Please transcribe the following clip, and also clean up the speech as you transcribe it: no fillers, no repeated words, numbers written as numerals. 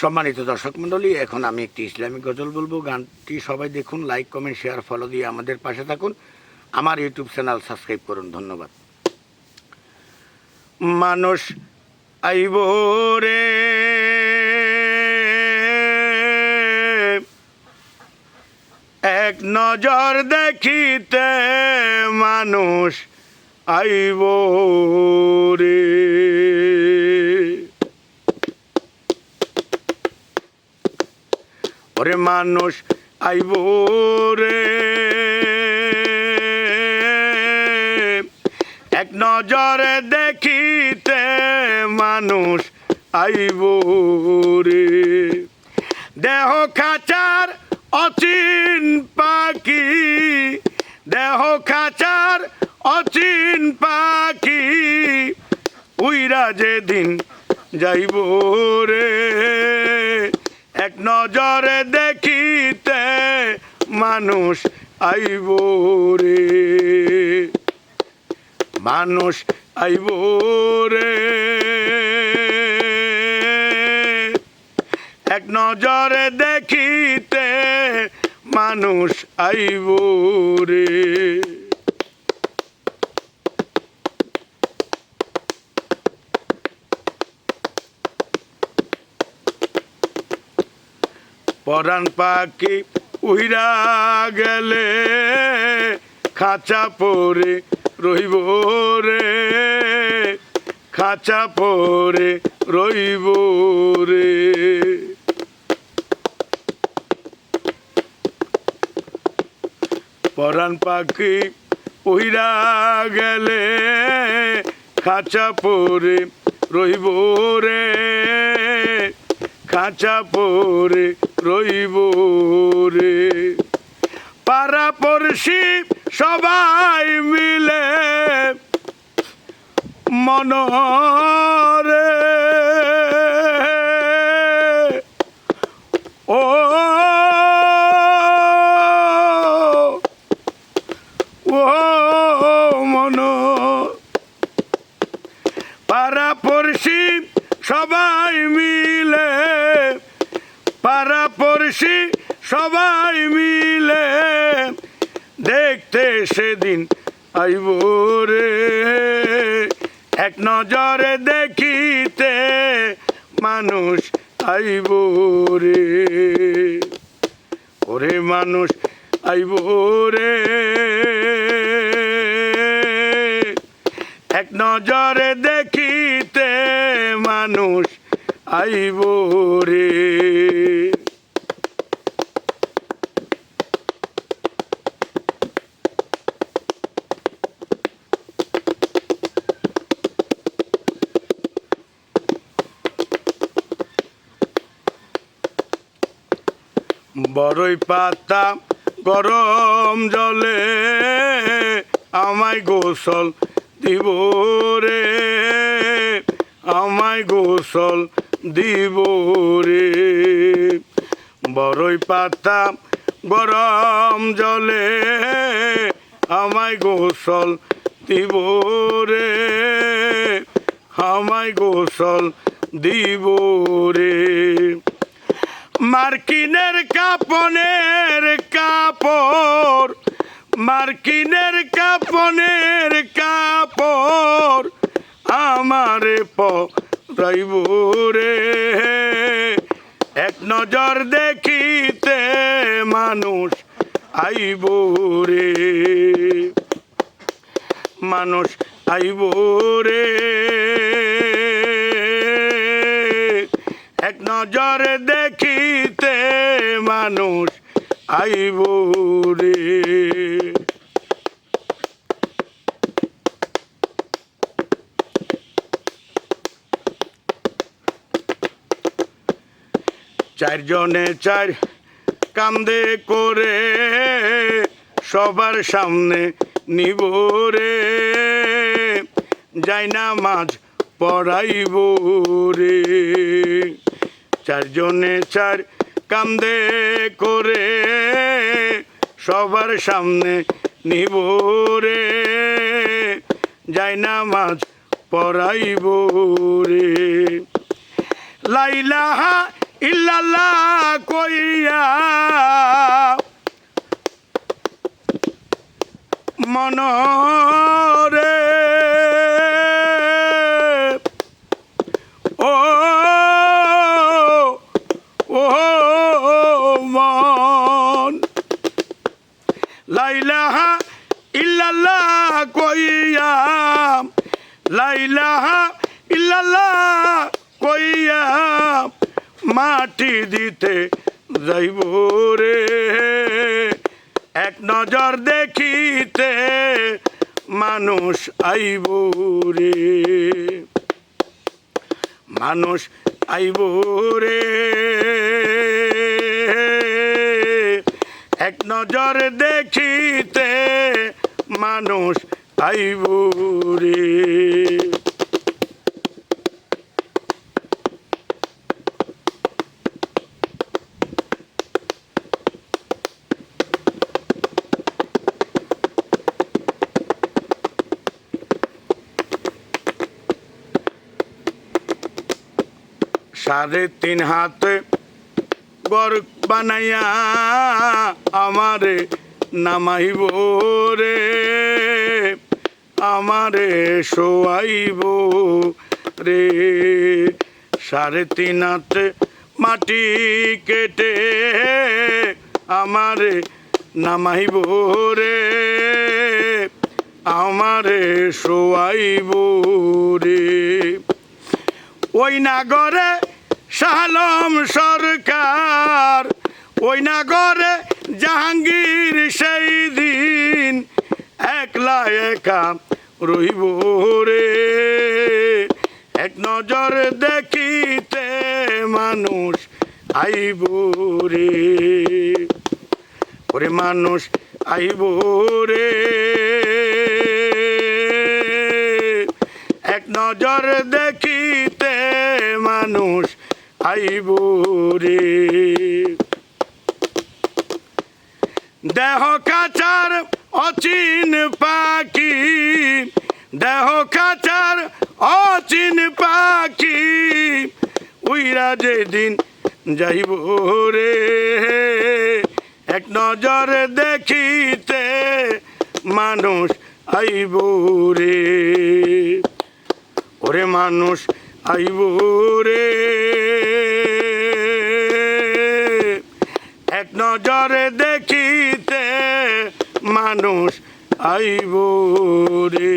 সম্মানিত দর্শক মণ্ডলী, এখন আমি একটি ইসলামিক গজল বলবো। গানটি সবাই দেখুন, লাইক কমেন্ট শেয়ার ফলো দিয়ে আমাদের পাশে থাকুন। আমার ইউটিউব চ্যানেল সাবস্ক্রাইব করুন। ধন্যবাদ। মানুষ আইব রে এক নজর দেখিতে, মানুষ আইব রে ওরে মানুষ আইব রে এক নজরে দেখিতে, মানুষ আইব রে দেহ খাঁচার অচিন পাখি, দেহ খাঁচার অচিন পাখি, উইরা যেদিন যাইব রে এক নজরে দেখিতে, মানুষ আইব রে মানুষ আইব রে এক নজরে দেখিতে, মানুষ আইব রে পরাণ পাখি উইরা গেলে, খাঁচা পরে রইব রে খাঁচা পরে রইব রে পরাণ পাখি উইরা গেলে, খাঁচা পরে রইব রে খাঁচা পরে রইব রে পাড়া পড়শি সবাই মিলে মনরে ও মন পাড়া পড়শি সবাই মিলে, পাড়া পড়শি সবাই মিলে, দেখতে সেদিন আইব রে এক নজরে দেখিতে, মানুষ আইব রে ওরে মানুষ আইব রে এক নজরে দেখিতে, মানুষ আইব রে বড়ই পাতা গরম জলে, আমায় গোসল দিব রে আমায় গোসল দিব রে বড়ই পাতা গরম জলে, আমায় গোসল দিব রে আমায় গোসল দিব রে মার্কিনের কাপনের কাপড়, মার্কিনের কাপনের কাপড়, আমারে পরাইব রে এক নজর দেখিতে, মানুষ আইব রে মানুষ আইব রে এক নজরে দেখিতে, মানুষ আইব রে চারজনে চার কান্দে করে, সবার সামনে নিব রে যাই নামাজ পড়াইব রে চারজনে চার কান্দে করে, সবার সামনে নিব রে যাই নামাজ পড়াইব রে লা ইলাহা ইল্লাল্লাহ কইয়া মনরে ও ও মন লা ইলাহা ইল্লাল্লাহ কইয়া লা ইলাহা ইল্লাল্লাহ কইয়া মাটি দিতে যাইব রে এক নজর দেখিতে মানুষ আইব রে মানুষ আইব রে এক নজর দেখিতে মানুষ আইব রে সাড়ে তিন হাত গর বানাইয়া আমারে নামাইব রে আমারে শোয়াইব রে সাড়ে তিন হাত মাটি কেটে আমারে নামাইব রে আমারে শোয়াইব রে ওই নাগরে শাহলম সরকার ওই নাগরে জাহাঙ্গীর সেই দিন একলা একা রইব রে এক নজর দেখিতে মানুষ আইব রে ওরে মানুষ আইব রে এক নজর দেখিতে মানুষ আইব রে দেহ কাচার অচিন পাখি দেহ কাচার অচিন পাখি উইরা যেদিন যাইব রে এক নজর দেখিতে মানুষ আইব রে ওরে মানুষ আইব রে এক নজরে দেখিতে মানুষ আইব রে।